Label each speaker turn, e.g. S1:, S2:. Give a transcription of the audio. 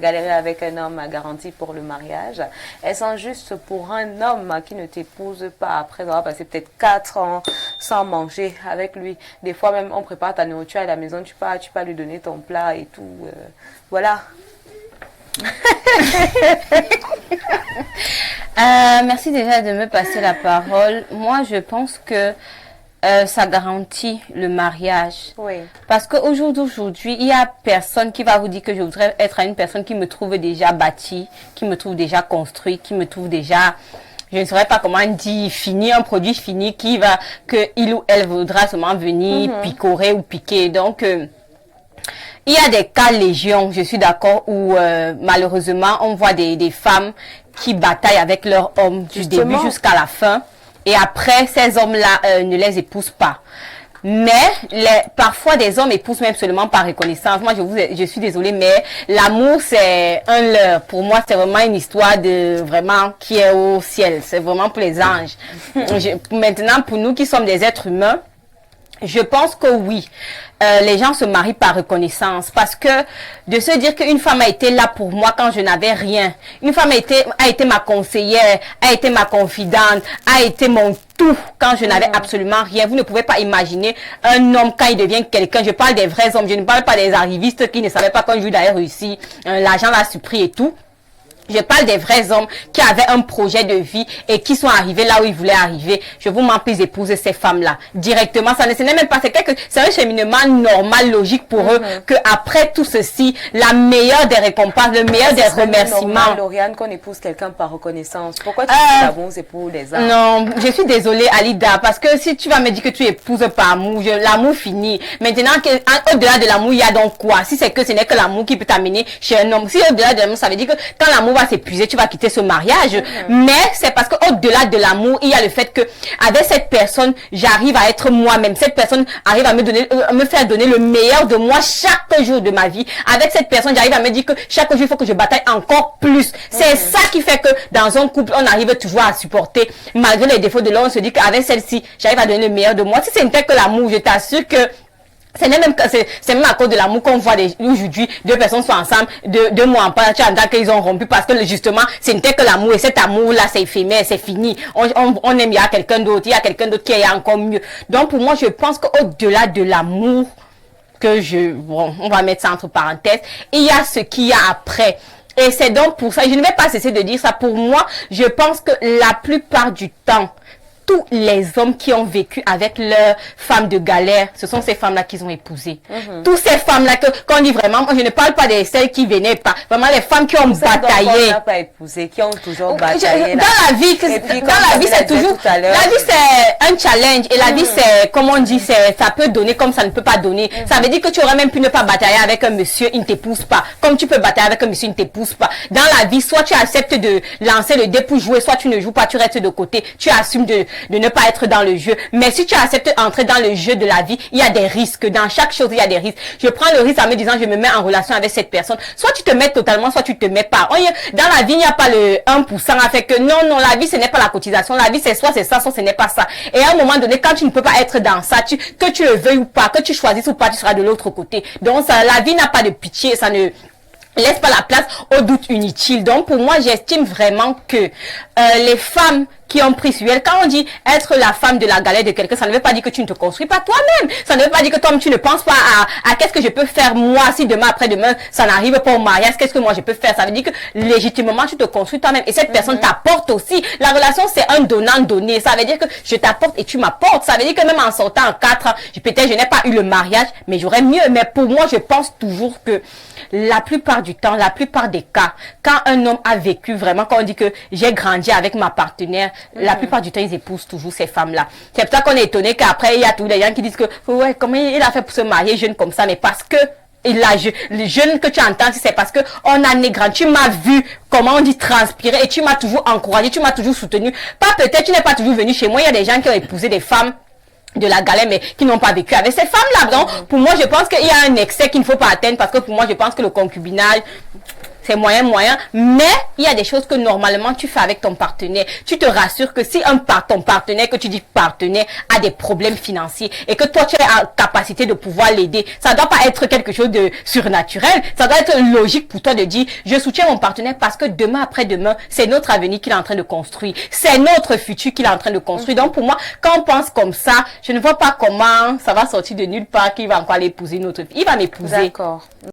S1: galérer avec un homme garanti pour le mariage. Elles sont juste pour un homme qui ne t'épouse pas après avoir passé peut-être 4 ans sans manger avec lui. Des fois même, on prépare ta nourriture à la maison, tu peux lui donner ton plat et tout. Voilà.
S2: Merci déjà de me passer la parole. Moi, je pense que ça garantit le mariage.
S1: Oui.
S2: Parce qu'au jour d'aujourd'hui, il y a personne qui va vous dire que je voudrais être une personne qui me trouve déjà bâtie, qui me trouve déjà construit, qui me trouve déjà, je ne saurais pas comment dire, fini, un produit fini que il ou elle voudra seulement venir picorer ou piquer. Donc, il y a des cas légion, je suis d'accord, où malheureusement, on voit des femmes qui bataillent avec leur homme du début jusqu'à la fin. Et après, ces hommes-là ne les épousent pas. Mais parfois, des hommes épousent même seulement par reconnaissance. Moi, je suis désolée, mais l'amour, c'est un leurre. Pour moi, c'est vraiment une histoire de vraiment qui est au ciel. C'est vraiment pour les anges. Maintenant, pour nous qui sommes des êtres humains, je pense que oui, les gens se marient par reconnaissance, parce que de se dire qu'une femme a été là pour moi quand je n'avais rien, une femme a été ma conseillère, a été ma confidente, a été mon tout quand je n'avais absolument rien. Vous ne pouvez pas imaginer un homme quand il devient quelqu'un. Je parle des vrais hommes, je ne parle pas des arrivistes qui ne savaient pas qu'un jour d'ailleurs réussi, l'argent l'a surpris et tout. Je parle des vrais hommes qui avaient un projet de vie et qui sont arrivés là où ils voulaient arriver. Je vous m'en prie d'épouser ces femmes-là directement. Ce n'est même pas, c'est un cheminement normal, logique pour eux, que après tout ceci, la meilleure des récompenses, le meilleur des remerciements.
S1: Normal, Lauriane, qu'on épouse quelqu'un par reconnaissance. Pourquoi tu dis l'amour, c'est pour les hommes?
S2: Non, je suis désolée, Alida, parce que si tu vas me dire que tu épouses par amour, l'amour finit. Maintenant, au-delà de l'amour, il y a donc quoi? Si c'est que ce n'est que l'amour qui peut t'amener chez un homme. Si au-delà de l'amour, ça veut dire que quand l'amour va s'épuiser, tu vas quitter ce mariage. Mais c'est parce que au-delà de l'amour, il y a le fait que avec cette personne, j'arrive à être moi-même. Cette personne arrive à me faire donner le meilleur de moi chaque jour de ma vie. Avec cette personne, j'arrive à me dire que chaque jour, il faut que je bataille encore plus. C'est ça qui fait que dans un couple, on arrive toujours à supporter. Malgré les défauts de l'autre, on se dit qu'avec celle-ci, j'arrive à donner le meilleur de moi. Si ce n'était que l'amour, je t'assure que c'est même à cause de l'amour qu'on voit aujourd'hui, deux personnes sont ensemble, deux mois en pas, tu entends qu'ils ont rompu parce que justement, ce n'était que l'amour, et cet amour-là, c'est éphémère, c'est fini. On aime, il y a quelqu'un d'autre, il y a quelqu'un d'autre qui est encore mieux. Donc pour moi, je pense qu'au-delà de l'amour, on va mettre ça entre parenthèses, il y a ce qu'il y a après. Et c'est donc pour ça, je ne vais pas cesser de dire ça, pour moi, je pense que la plupart du temps, tous les hommes qui ont vécu avec leurs femmes de galère, ce sont ces femmes-là qu'ils ont épousées. Toutes ces femmes-là qu'on dit vraiment, moi je ne parle pas de celles qui venaient pas, vraiment les femmes qui ont bataillé.
S1: Pas épousé, qui ont toujours bataillé.
S2: Dans la vie, c'est toujours, la vie c'est un challenge et la vie c'est, comme on dit, ça peut donner comme ça ne peut pas donner. Ça veut dire que tu aurais même pu ne pas batailler avec un monsieur, il ne t'épouse pas. Comme tu peux batailler avec un monsieur, il ne t'épouse pas. Dans la vie, soit tu acceptes de lancer le dé pour jouer, soit tu ne joues pas, tu restes de côté, tu assumes de ne pas être dans le jeu. Mais si tu acceptes d'entrer dans le jeu de la vie, il y a des risques. Dans chaque chose, il y a des risques. Je prends le risque en me disant, je me mets en relation avec cette personne. Soit tu te mets totalement, soit tu te mets pas. Dans la vie, il n'y a pas le 1% à faire que non, la vie, ce n'est pas la cotisation. La vie, c'est soit ça, soit ce n'est pas ça. Et à un moment donné, quand tu ne peux pas être dans ça, que tu le veuilles ou pas, que tu choisisses ou pas, tu seras de l'autre côté. Donc, la vie n'a pas de pitié, ça ne laisse pas la place au doute inutile. Donc, pour moi, j'estime vraiment que les femmes qui ont pris sur elle, quand on dit être la femme de la galère de quelqu'un, ça ne veut pas dire que tu ne te construis pas toi-même. Ça ne veut pas dire que toi, tu ne penses pas à qu'est-ce que je peux faire moi si demain, après-demain, ça n'arrive pas au mariage, qu'est-ce que moi je peux faire. Ça veut dire que légitimement, tu te construis toi-même. Et cette personne t'apporte aussi. La relation, c'est un donnant-donné. Ça veut dire que je t'apporte et tu m'apportes. Ça veut dire que même en sortant en 4 ans, peut-être je n'ai pas eu le mariage, mais j'aurais mieux. Mais pour moi, je pense toujours que la plupart du temps, la plupart des cas, quand un homme a vécu vraiment, quand on dit que j'ai grandi avec ma partenaire, la plupart du temps, ils épousent toujours ces femmes-là. C'est pour ça qu'on est étonné qu'après, il y a tous les gens qui disent que, ouais, comment il a fait pour se marier jeune comme ça, mais parce que, les jeunes que tu entends, c'est parce que on a négrandi. Tu m'as vu, comment on dit, transpirer, et tu m'as toujours encouragé, tu m'as toujours soutenu. Pas peut-être, tu n'es pas toujours venu chez moi. Il y a des gens qui ont épousé des femmes de la galère, mais qui n'ont pas vécu avec ces femmes-là. Donc, pour moi, je pense qu'il y a un excès qu'il ne faut pas atteindre, parce que pour moi, je pense que le concubinage, c'est moyen, mais il y a des choses que normalement tu fais avec ton partenaire. Tu te rassures que si ton partenaire, que tu dis partenaire, a des problèmes financiers et que toi tu es en capacité de pouvoir l'aider, ça doit pas être quelque chose de surnaturel, ça doit être logique pour toi de dire je soutiens mon partenaire parce que demain après-demain, c'est notre avenir qu'il est en train de construire, c'est notre futur qu'il est en train de construire. Donc pour moi, quand on pense comme ça, je ne vois pas comment ça va sortir de nulle part qu'il va encore aller épouser une autre fille. Il va m'épouser.
S1: D'accord.